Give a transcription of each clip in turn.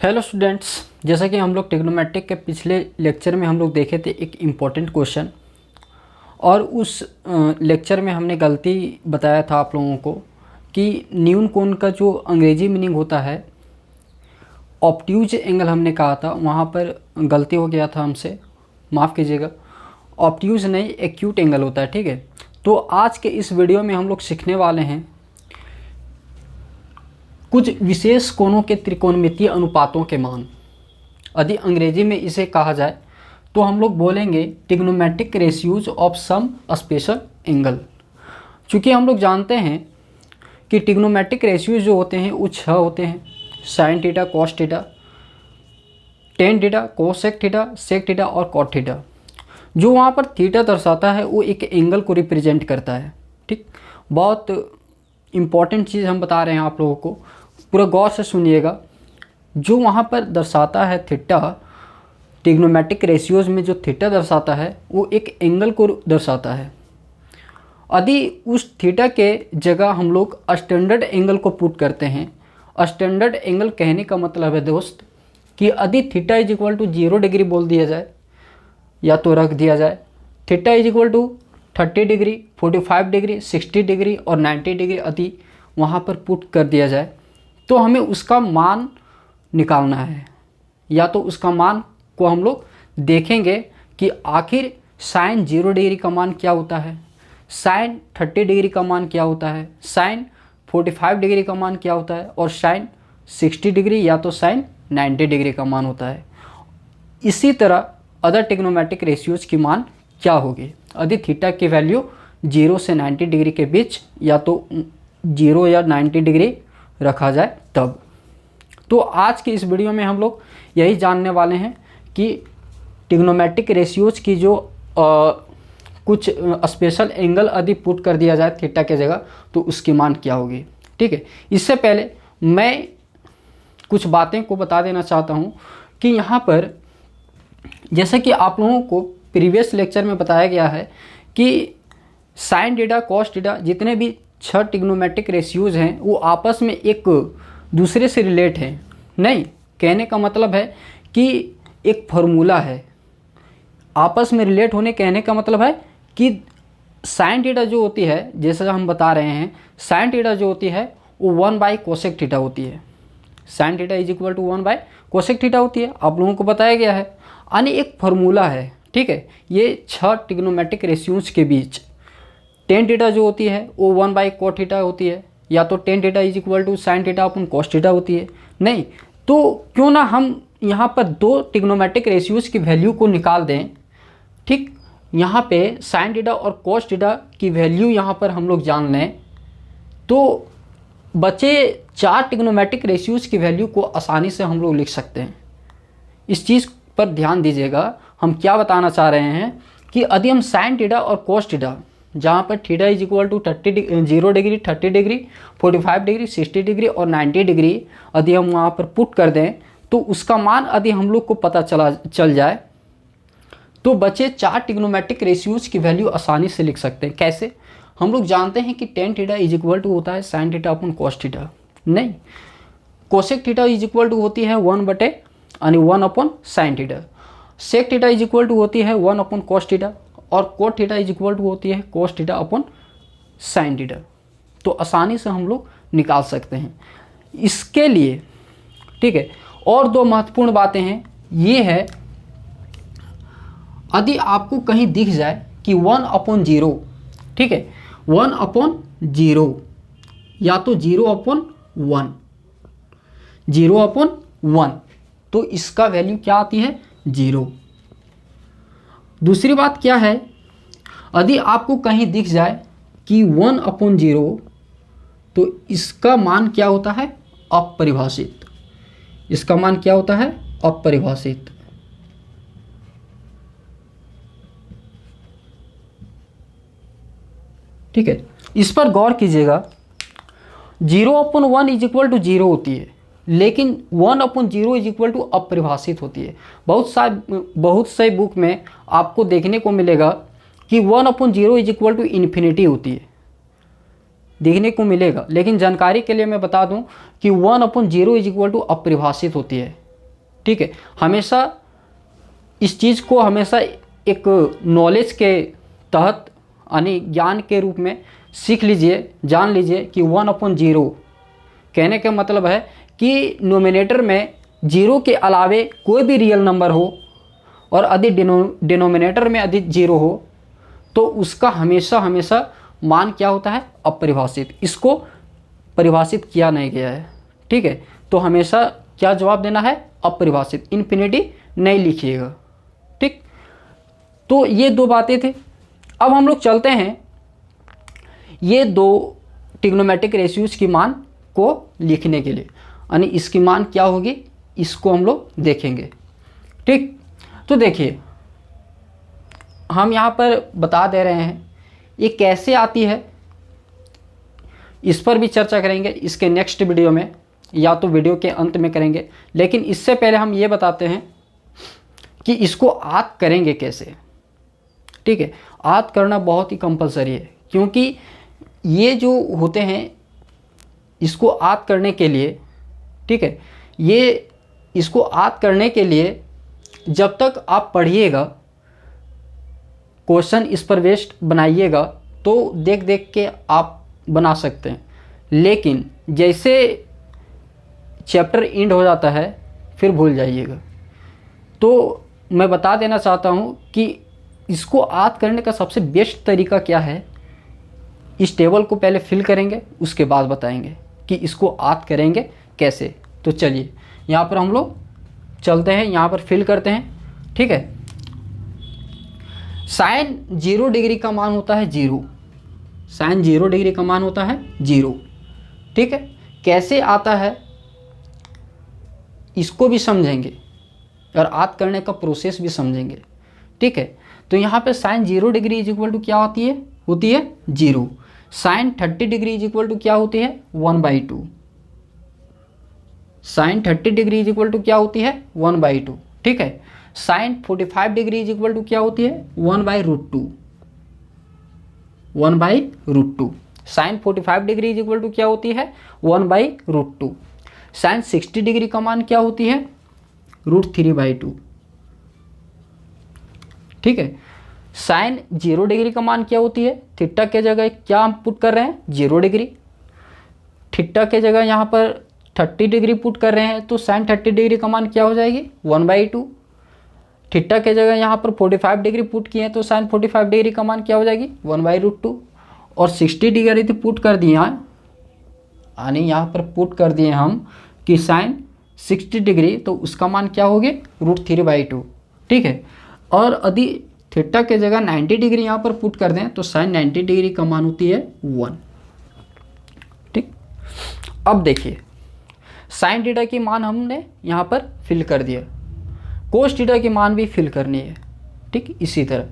Hello students, जैसा कि हम लोग ट्रिग्नोमेट्रिक के पिछले लेक्चर में हम लोग देखे थे एक इम्पॉर्टेंट क्वेश्चन, और उस लेक्चर में हमने गलती बताया था आप लोगों को कि न्यून कोण का जो अंग्रेजी मीनिंग होता है ऑब्ट्यूज एंगल हमने कहा था, वहाँ पर गलती हो गया था हमसे, माफ़ कीजिएगा। ऑब्ट्यूज नहीं, एक्यूट एंगल होता है, ठीक है। तो आज के इस वीडियो में हम लोग सीखने वाले हैं कुछ विशेष कोणों के त्रिकोणमितीय अनुपातों के मान। यदि अंग्रेजी में इसे कहा जाए तो हम लोग बोलेंगे trigonometric ratios of some special angle. चूँकि हम लोग जानते हैं कि ट्रिग्नोमेट्रिक रेशियोज जो होते हैं वो 6 होते हैं: sine theta, cos theta, tan theta, cosec theta, sec theta और कॉट थीटा। जो वहाँ पर थीटा दर्शाता है वो एक एंगल को रिप्रेजेंट करता है, ठीक। बहुत इम्पॉर्टेंट चीज़ हम बता रहे हैं आप लोगों को, पूरा गौर से सुनिएगा। जो वहाँ पर दर्शाता है थीटा, ट्रिग्नोमेट्रिक रेशियोज में जो थीटा दर्शाता है वो एक एंगल को दर्शाता है। यदि उस थीटा के जगह हम लोग स्टैंडर्ड एंगल को पुट करते हैं, स्टैंडर्ड एंगल कहने का मतलब है दोस्त कि यदि theta is equal to 0 degree बोल दिया जाए या तो रख दिया जाए, theta is equal to 30 degree, 45 degree, 60 degree और 90 डिग्री यदि वहाँ पर पुट कर दिया जाए तो हमें उसका मान निकालना है। या तो उसका मान को हम लोग देखेंगे कि आखिर साइन 0 डिग्री का मान क्या होता है, साइन 30 डिग्री का मान क्या होता है, साइन 45 डिग्री का मान क्या होता है और साइन 60 डिग्री या तो साइन 90 डिग्री का मान होता है। इसी तरह अदर ट्रिग्नोमेट्रिक रेशियोज की मान क्या होगी यदि थीटा की वैल्यू 0 से 90 डिग्री के बीच या तो 0 या 90 डिग्री रखा जाए तब। तो आज की इस वीडियो में हम लोग यही जानने वाले हैं कि ट्रिग्नोमेट्रिक रेशियोज की जो कुछ स्पेशल एंगल यदि पुट कर दिया जाए थीटा के जगह तो उसकी मान क्या होगी, ठीक है। इससे पहले मैं कुछ बातें को बता देना चाहता हूँ कि यहाँ पर जैसा कि आप लोगों को प्रीवियस लेक्चर में बताया गया है कि साइन थीटा, कॉस थीटा, जितने भी 6 ट्रिग्नोमेट्रिक रेशियोज हैं वो आपस में एक दूसरे से रिलेट हैं। नहीं, कहने का मतलब है कि एक फार्मूला है आपस में रिलेट होने, कहने का मतलब है कि साइन थीटा जो होती है, जैसा हम बता रहे हैं, साइन थीटा जो होती है वो 1/कोसेक थीटा होती है। Sine theta is equal to one upon cosec theta होती है, आप लोगों को बताया गया है। यानी एक फार्मूला है, ठीक है। ये 6 ट्रिग्नोमेट्रिक रेशियोज के बीच टेन थीटा जो होती है वो 1/कोट थीटा होती है, या तो tan theta is equal to sine theta upon cos theta होती है। नहीं तो क्यों ना हम यहाँ पर 2 ट्रिग्नोमेट्रिक रेशियोज की वैल्यू को निकाल दें, ठीक। यहाँ पे साइन थीटा और कॉस थीटा की वैल्यू यहाँ पर हम लोग जान लें तो बचे 4 ट्रिग्नोमेट्रिक रेशियोज की वैल्यू को आसानी से हम लोग लिख सकते हैं। इस चीज़ पर ध्यान दीजिएगा, हम क्या बताना चाह रहे हैं कि यदि हम साइन थीटा और कॉस थीटा, जहाँ पर theta is equal to 0 degree, 30 degree, 45 degree, 60 degree और 90 डिग्री यदि हम वहाँ पर पुट कर दें तो उसका मान यदि हम लोग को पता चल जाए तो बचे 4 ट्रिग्नोमेट्रिक रेशियोज की वैल्यू आसानी से लिख सकते हैं। कैसे? हम लोग जानते हैं कि tan theta is equal to होता है sine theta upon cos theta. नहीं, cosec theta is equal to होती है 1/साइन theta. Sec theta is equal to होती है 1/कॉस थीटा और cot theta is equal to होती है cos theta upon sine theta. तो आसानी से हम लोग निकाल सकते हैं इसके लिए, ठीक है। और 2 महत्वपूर्ण बातें हैं, ये है यदि आपको कहीं दिख जाए कि 1/0, ठीक है, 1/0 या तो 0/1, 0/1, तो इसका वैल्यू क्या आती है? 0। दूसरी बात क्या है, यदि आपको कहीं दिख जाए कि 1/0 तो इसका मान क्या होता है? अपरिभाषित। इसका मान क्या होता है? अपरिभाषित। ठीक है, इस पर गौर कीजिएगा। 0/1 इज इक्वल टू 0 होती है, लेकिन 1/0 इज इक्वल टू अपरिभाषित होती है। बहुत से बुक में आपको देखने को मिलेगा कि 1/0 इज इक्वल टू इन्फिनिटी होती है, देखने को मिलेगा। लेकिन जानकारी के लिए मैं बता दूं कि 1/0 इज इक्वल टू अपरिभाषित होती है। ठीक है, हमेशा इस चीज़ को हमेशा एक नॉलेज के तहत यानी ज्ञान के रूप में सीख लीजिए, जान लीजिए कि 1/0 कहने का मतलब है कि नोमिनेटर में 0 के अलावे कोई भी रियल नंबर हो और यदि डिनोमिनेटर में यदि 0 हो तो उसका हमेशा हमेशा मान क्या होता है, अपरिभाषित। इसको परिभाषित किया नहीं गया है, ठीक है। तो हमेशा क्या जवाब देना है, अपरिभाषित, इन्फिनिटी नहीं लिखिएगा, ठीक। तो ये दो बातें थे। अब हम लोग चलते हैं ये दो ट्रिग्नोमेट्रिक रेशियोज की मान को लिखने के लिए, यानी इसकी मान क्या होगी इसको हम लोग देखेंगे, ठीक। तो देखिए हम यहाँ पर बता दे रहे हैं ये कैसे आती है, इस पर भी चर्चा करेंगे इसके नेक्स्ट वीडियो में, या तो वीडियो के अंत में करेंगे। लेकिन इससे पहले हम ये बताते हैं कि इसको याद करेंगे कैसे, ठीक है। याद करना बहुत ही कंपलसरी है, क्योंकि ये जो होते हैं इसको याद करने के लिए, ठीक है, ये इसको याद करने के लिए जब तक आप पढ़िएगा, क्वेश्चन इस पर बेस्ड बनाइएगा तो देख देख के आप बना सकते हैं। लेकिन जैसे चैप्टर एंड हो जाता है फिर भूल जाइएगा। तो मैं बता देना चाहता हूँ कि इसको याद करने का सबसे बेस्ट तरीका क्या है, इस टेबल को पहले फिल करेंगे उसके बाद बताएंगे कि इसको याद करेंगे कैसे। तो चलिए यहाँ पर हम लोग चलते हैं, यहाँ पर फिल करते हैं, ठीक है। साइन 0 डिग्री का मान होता है 0, साइन 0 डिग्री का मान होता है 0, ठीक है। कैसे आता है इसको भी समझेंगे और याद करने का प्रोसेस भी समझेंगे, ठीक है। तो यहाँ पे sine 0 degree is equal to क्या होती है 0। Sine 30 degree is equal to क्या होती है 1/2। Sine 30 degree is equal to क्या होती है 1/2, ठीक है। Sine 45 degree is equal to क्या होती है 1/√2, 1/√2। Sine 45 degree is equal to क्या होती है 1/√2। साइन 60 डिग्री का मान क्या होती है √3/2, ठीक है। साइन 0 डिग्री का मान क्या होती है, थीटा के जगह क्या हम पुट कर रहे हैं 0 डिग्री, थीटा के जगह यहाँ पर 30 डिग्री पुट कर रहे हैं तो साइन 30 डिग्री का मान क्या हो जाएगी 1/2। थीटा के जगह यहाँ पर 45 डिग्री पुट किए हैं तो साइन 45 डिग्री का मान क्या हो जाएगी 1/√2। और 60 डिग्री तो पुट कर दिए हैं, यानी यहाँ पर पुट कर दिए हम कि साइन 60 डिग्री तो उसका मान क्या हो गया √3/2, ठीक है। और यदि थीटा के जगह 90 डिग्री यहाँ पर पुट कर दें तो साइन 90 डिग्री का मान होती है 1, ठीक। अब देखिए साइन थीटा की मान हमने यहाँ पर फिल कर दिया, कोस थीटा की मान भी फिल करनी है, ठीक। इसी तरह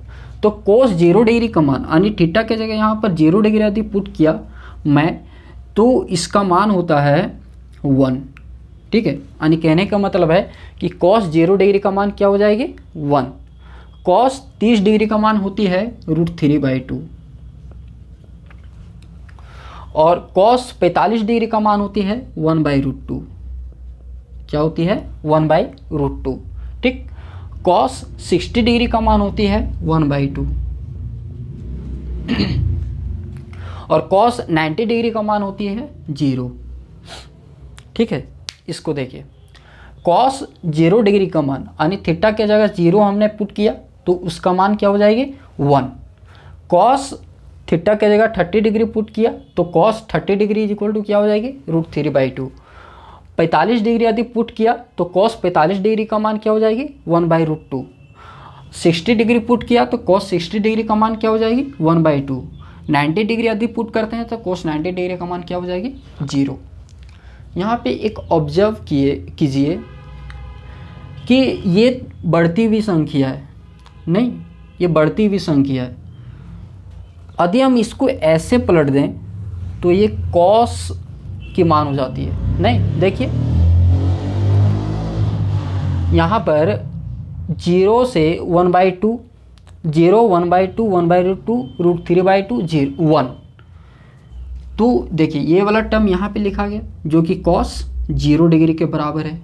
तो कोस 0 डिग्री का मान यानी थीटा के जगह यहाँ पर 0 डिग्री यदि पुट किया मैं तो इसका मान होता है 1, ठीक है। यानी कहने का मतलब है कि कॉस 0 डिग्री का मान क्या हो जाएगी 1। कॉस 30 डिग्री का मान होती है √3/2 और कॉस 45 डिग्री का मान होती है 1/√2, क्या होती है 1/√2, ठीक। कॉस 60 डिग्री का मान होती है 1/2 और कॉस 90 डिग्री का मान होती है 0, ठीक है। इसको देखिए कॉस 0 डिग्री का मान यानी थीटा के जगह 0 हमने पुट किया तो उसका मान क्या हो जाएगी 1। कॉस थीटा के जगह 30 डिग्री पुट किया तो cos 30 degree is equal to क्या हो जाएगी √3/2। 45 डिग्री यदि पुट किया तो कॉस 45 डिग्री का मान क्या हो जाएगी 1/√2। 60 डिग्री पुट किया तो कॉस 60 डिग्री का मान क्या हो जाएगी 1/2। 90 डिग्री यदि पुट करते हैं तो कॉस 90 डिग्री का मान क्या हो जाएगी 0। यहाँ पे एक ऑब्जर्व कीजिए कि ये बढ़ती हुई संख्या है, नहीं ये बढ़ती हुई संख्या है। यदि हम इसको ऐसे पलट दें तो ये कॉस की मान हो जाती है, नहीं देखिए यहाँ पर 0 से 1/2, 0 1/2 1/2 √3/2 0 1। तो देखिए ये वाला टर्म यहाँ पे लिखा गया जो कि कॉस 0 डिग्री के बराबर है,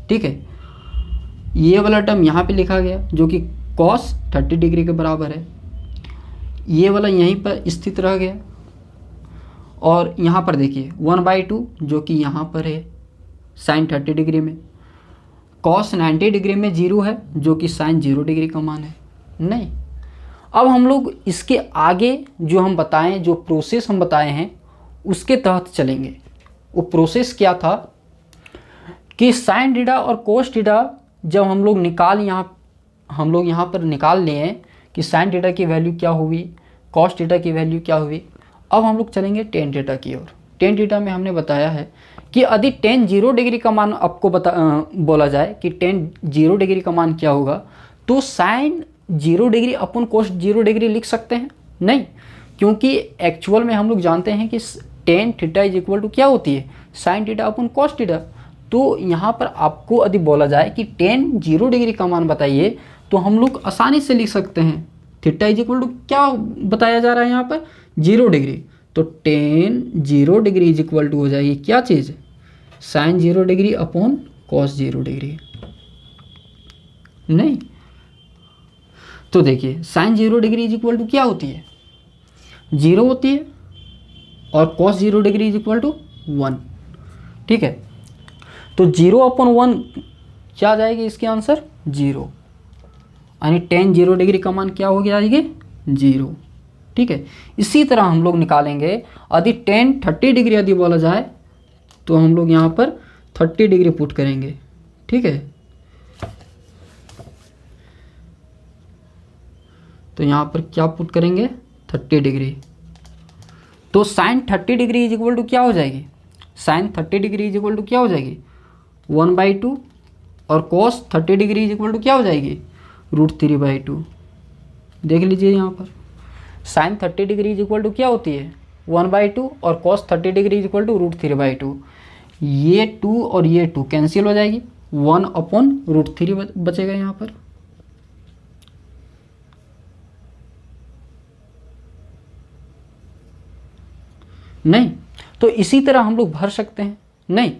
ठीक है। ये वाला टर्म यहाँ पे लिखा गया जो कि कॉस 30 डिग्री के बराबर है, ये वाला यहीं पर स्थित रह गया, और यहाँ पर देखिए 1/2 जो कि यहाँ पर है साइन 30 डिग्री में, कॉस 90 डिग्री में 0 है जो कि साइन 0 डिग्री का मान है। नहीं, अब हम लोग इसके आगे जो हम बताएं, जो प्रोसेस हम बताए हैं उसके तहत चलेंगे। वो प्रोसेस क्या था कि साइन थीटा और कोस थीटा जब हम लोग यहाँ पर निकाल लिए कि साइन थीटा की वैल्यू क्या हुई, कॉस थीटा की वैल्यू क्या हुई। अब हम लोग चलेंगे टेन थीटा की ओर। टेन थीटा में हमने बताया है कि यदि टेन 0 डिग्री का मान आपको बोला जाए कि टेन 0 डिग्री का मान क्या होगा, तो साइन 0 डिग्री अपन कोस 0 डिग्री लिख सकते हैं? नहीं, क्योंकि एक्चुअल में हम लोग जानते हैं कि tan theta is equal to क्या होती है, sine theta upon cos theta. तो यहाँ पर आपको यदि बोला जाए कि टेन 0 डिग्री का मान बताइए, तो हम लोग आसानी से लिख सकते हैं थीटा इज इक्वल टू क्या बताया जा रहा है यहाँ पर, 0 डिग्री। तो tan 0 degree is equal to हो जाएगी क्या चीज़, sine 0 degree upon cos 0 degree. नहीं, तो देखिए sine 0 degree is equal to क्या होती है, 0 होती है, और cos 0 degree is equal to 1। ठीक है, तो 0 अपॉन 1 क्या आ जाएगी इसके आंसर, 0, यानी टेन 0 डिग्री का मान क्या हो गया आएगी, 0। ठीक है, इसी तरह हम लोग निकालेंगे यदि टेन 30 डिग्री यदि बोला जाए, तो हम लोग यहाँ पर 30 डिग्री पुट करेंगे। ठीक है, तो यहाँ पर क्या पुट करेंगे, 30 डिग्री। तो sine 30 degree is equal to क्या हो जाएगी, sine 30 degree is equal to क्या हो जाएगी, 1/2, और cos 30 degree is equal to क्या हो जाएगी, √3/2। देख लीजिए यहाँ पर sine 30 degree is equal to क्या होती है, 1/2, और cos 30 degree is equal to √3/2। ये 2 और ये 2 कैंसिल हो जाएगी, 1/√3 बचेगा यहाँ पर। नहीं, तो इसी तरह हम लोग भर सकते हैं। नहीं,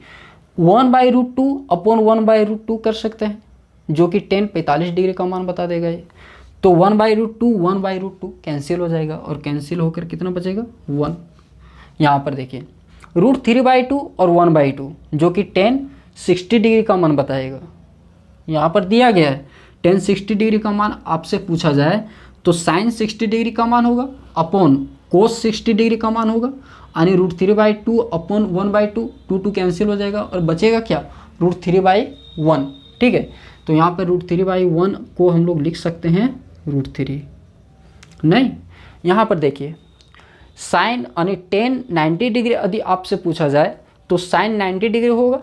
1/√2 अपॉन 1/√2 कर सकते हैं, जो कि टेन 45 डिग्री का मान बता देगा ये। तो 1/√2 कैंसिल हो जाएगा, और कैंसिल होकर कितना बचेगा, 1। यहाँ पर देखिए √3/2 और 1/2 जो कि टेन 60 डिग्री का मान बताएगा। यहाँ पर दिया गया है टेन 60 डिग्री का मान आपसे पूछा जाए, तो साइन 60 डिग्री का मान होगा अपॉन कोस 60 डिग्री का मान होगा, यानी √3/2 अपॉन 1/2, 2 कैंसिल हो जाएगा, और बचेगा क्या, √3/1। ठीक है, तो यहाँ पर √3/1 को हम लोग लिख सकते हैं √3। नहीं, यहाँ पर देखिए साइन यानी टेन 90 डिग्री यदि आपसे पूछा जाए, तो साइन 90 डिग्री होगा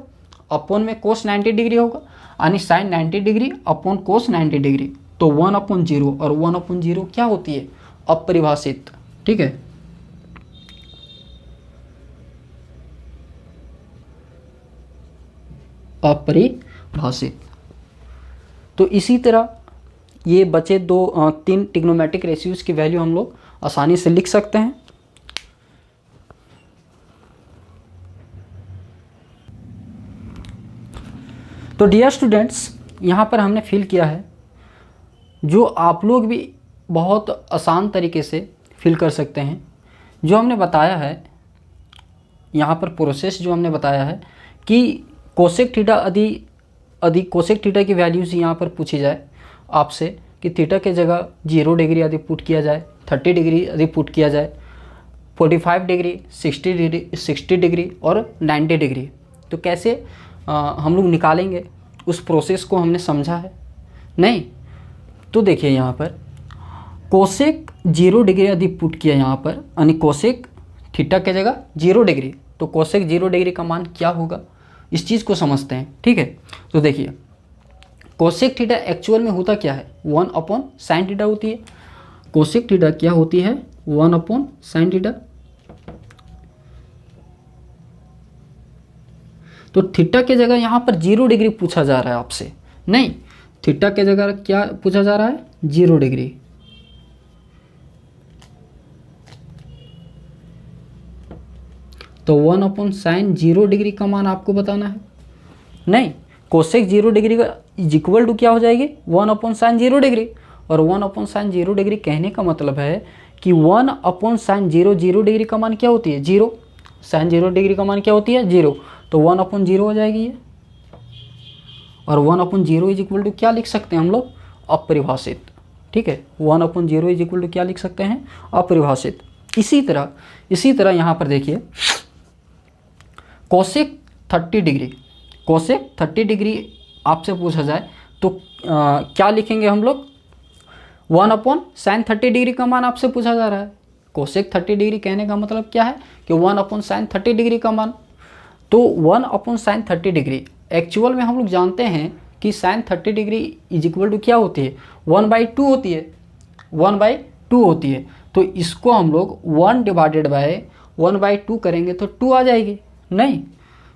अपॉन में कोस 90 डिग्री होगा, यानी sine 90 degree upon cos 90 degree. तो 1/0, और 1/0 क्या होती है, अपरिभाषित। ठीक है, अपरिभाषित। तो इसी तरह ये बचे 3 ट्रिग्नोमेट्रिक रेशियोज की वैल्यू हम लोग आसानी से लिख सकते हैं। तो डियर स्टूडेंट्स, यहाँ पर हमने फिल किया है, जो आप लोग भी बहुत आसान तरीके से फिल कर सकते हैं। जो हमने बताया है यहाँ पर प्रोसेस जो हमने बताया है कि कोसेक थीटा यदि कोसेक थीटा की वैल्यूज़ यहाँ पर पूछी जाए आपसे कि थीटा के जगह 0 डिग्री यदि पुट किया जाए, 30 डिग्री यदि पुट किया जाए, 45 डिग्री, 60 डिग्री और 90 डिग्री, तो कैसे हम लोग निकालेंगे, उस प्रोसेस को हमने समझा है। नहीं, तो देखिए यहाँ पर कोसेक 0 डिग्री यदि पुट किया यहाँ पर, यानी कोसेक थीटा के जगह 0 डिग्री, तो कोसेक 0 डिग्री का मान क्या होगा, इस चीज़ को समझते हैं। ठीक है, तो देखिए कोसेक थीटा एक्चुअल में होता क्या है, 1/sin थीटा होती है। कोसेक थीटा क्या होती है, 1/sin थीटा। तो थीटा के जगह यहाँ पर 0 डिग्री पूछा जा रहा है आपसे। नहीं, थीटा के जगह क्या पूछा जा रहा है, 0 डिग्री। तो 1/sin 0 डिग्री का मान आपको बताना है। नहीं, कोसेक 0 डिग्री का इज इक्वल टू क्या हो जाएगी 1/sin0 डिग्री। और 1/sin0 डिग्री कहने का मतलब है कि 1/sin0 का मान क्या होती है 0। sin0 डिग्री का मान क्या होती है 0, तो 1/0 हो जाएगी ये। और 1/0 इज इक्वल टू क्या लिख सकते हैं हम लोग अपरिभाषित। ठीक है, 1/0 इज इक्वल टू क्या लिख सकते हैं अपरिभाषित। इसी तरह यहाँ पर देखिए कोसेक 30 डिग्री आपसे पूछा जाए तो क्या लिखेंगे हम लोग 1/sin30 का मान आपसे पूछा जा रहा है। कोसेक 30 कहने का मतलब क्या है कि 1/sin30 का मान। तो 1/sin30 एक्चुअल में हम लोग जानते हैं कि sin30 इज इक्वल टू क्या होती है 1/2 होती है, 1/2 होती है। तो इसको हम लोग 1/2 करेंगे तो 2 आ जाएगी। नहीं,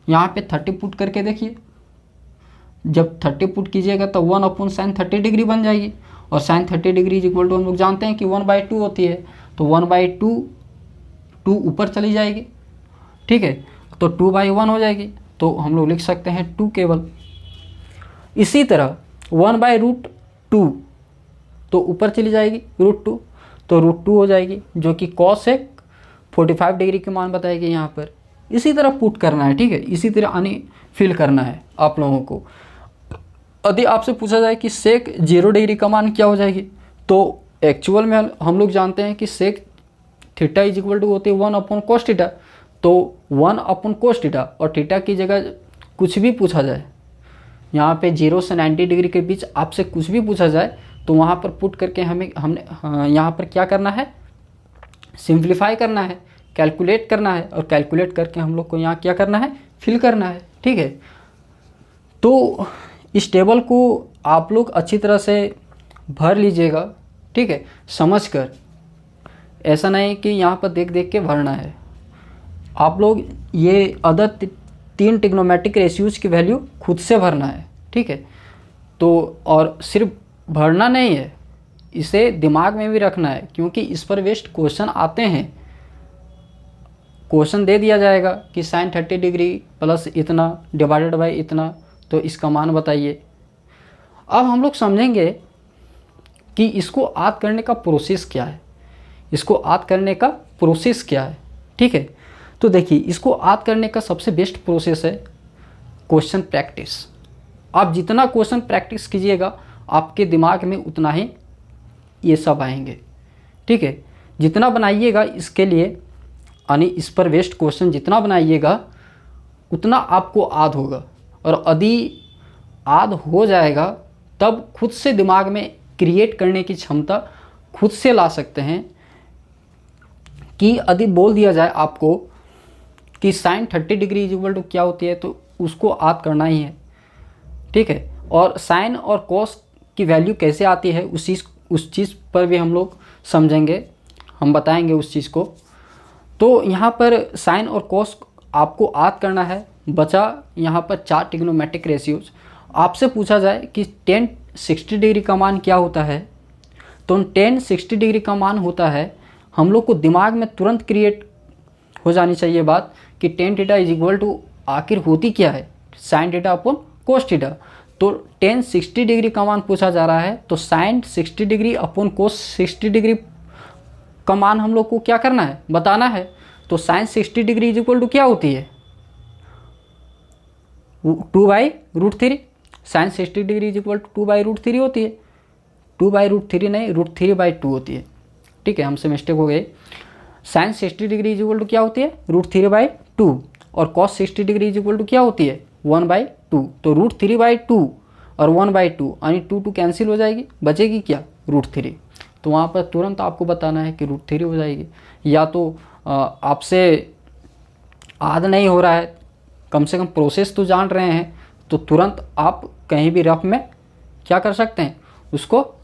यहाँ पे 30 पुट करके देखिए, जब 30 पुट कीजिएगा तो 1/sin30 बन जाएगी। और sin30 इज इक्वल टू हम लोग जानते हैं कि 1/2 होती है, तो 1/2 2 ऊपर चली जाएगी। ठीक है, तो 2/1 हो जाएगी, तो हम लोग लिख सकते हैं 2 केवल। इसी तरह 1/√2 तो ऊपर चली जाएगी √2, तो √2 हो जाएगी, जो कि कोसेक 45 डिग्री के मान बताएगी यहाँ पर। इसी तरह पुट करना है। ठीक है, इसी तरह यानी फिल करना है आप लोगों को। यदि आपसे पूछा जाए कि सेक 0 डिग्री का मान क्या हो जाएगी, तो एक्चुअल में हम लोग जानते हैं कि sec theta is equal to होती है 1/cos थीटा। तो 1/cos थीटा और थीटा की जगह कुछ भी पूछा जाए, यहाँ पे 0 से 90 डिग्री के बीच आपसे कुछ भी पूछा जाए तो वहाँ पर पुट करके हमने यहाँ पर क्या करना है सिंप्लीफाई करना है, कैलकुलेट करना है। और कैलकुलेट करके हम लोग को यहाँ क्या करना है फिल करना है। ठीक है, तो इस टेबल को आप लोग अच्छी तरह से भर लीजिएगा। ठीक है, समझ कर, ऐसा नहीं कि यहाँ पर देख देख के भरना है। आप लोग ये अदर 3 ट्रिग्नोमेट्रिक रेशियोज की वैल्यू खुद से भरना है। ठीक है, तो और सिर्फ भरना नहीं है, इसे दिमाग में भी रखना है, क्योंकि इस पर बेस्ड क्वेश्चन आते हैं। क्वेश्चन दे दिया जाएगा कि sin30 प्लस इतना डिवाइडेड बाय इतना, तो इसका मान बताइए। अब हम लोग समझेंगे कि इसको याद करने का प्रोसेस क्या है, ठीक है, तो देखिए इसको याद करने का सबसे बेस्ट प्रोसेस है क्वेश्चन प्रैक्टिस। आप जितना क्वेश्चन प्रैक्टिस कीजिएगा आपके दिमाग में उतना ही ये सब आएंगे। ठीक है, जितना बनाइएगा इसके लिए, यानी इस पर बेस्ड क्वेश्चन जितना बनाइएगा उतना आपको याद होगा। और यदि याद हो जाएगा तब खुद से दिमाग में क्रिएट करने की क्षमता खुद से ला सकते हैं। कि यदि बोल दिया जाए आपको कि sin30 इज इक्वल टू क्या होती है, तो उसको याद करना ही है। ठीक है, और साइन और कॉस की वैल्यू कैसे आती है उस चीज़ पर भी हम लोग समझेंगे, हम बताएंगे उस चीज़ को। तो यहाँ पर साइन और कॉस आपको याद करना है। बचा यहाँ पर 4 ट्रिग्नोमेट्रिक रेशियोज। आपसे पूछा जाए कि tan 60 डिग्री का मान क्या होता है, तो tan 60 डिग्री का मान होता है, हम लोग को दिमाग में तुरंत क्रिएट हो जानी चाहिए बात कि tan theta is equal to आखिर होती क्या है sin theta upon cos theta. तो tan 60 डिग्री का मान पूछा जा रहा है, तो sin 60 degree upon cos 60 degree का मान हम लोग को क्या करना है बताना है। तो sin 60 degree is equal to क्या होती है 2/√3। sin 60 degree is equal to 2/√3 होती है, 2/√3 नहीं √3/2 होती है। ठीक है, हमसे मिस्टेक हो गई। sin 60 degree is equal to क्या होती है √3/2 और cos 60 degree is equal to क्या होती है 1/2। तो √3/2 और 1/2 यानी 2 कैंसिल हो जाएगी, बचेगी क्या √3। तो वहाँ पर तुरंत आपको बताना है कि √3 हो जाएगी। या तो आपसे याद नहीं हो रहा है, कम से कम प्रोसेस तो जान रहे हैं, तो तुरंत आप कहीं भी रफ में क्या कर सकते हैं उसको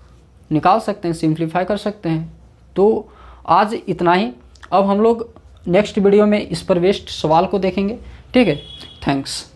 निकाल सकते हैं, सिंप्लीफाई कर सकते हैं। तो आज इतना ही। अब हम लोग नेक्स्ट वीडियो में इस पर बेस्ड सवाल को देखेंगे। ठीक है, थैंक्स।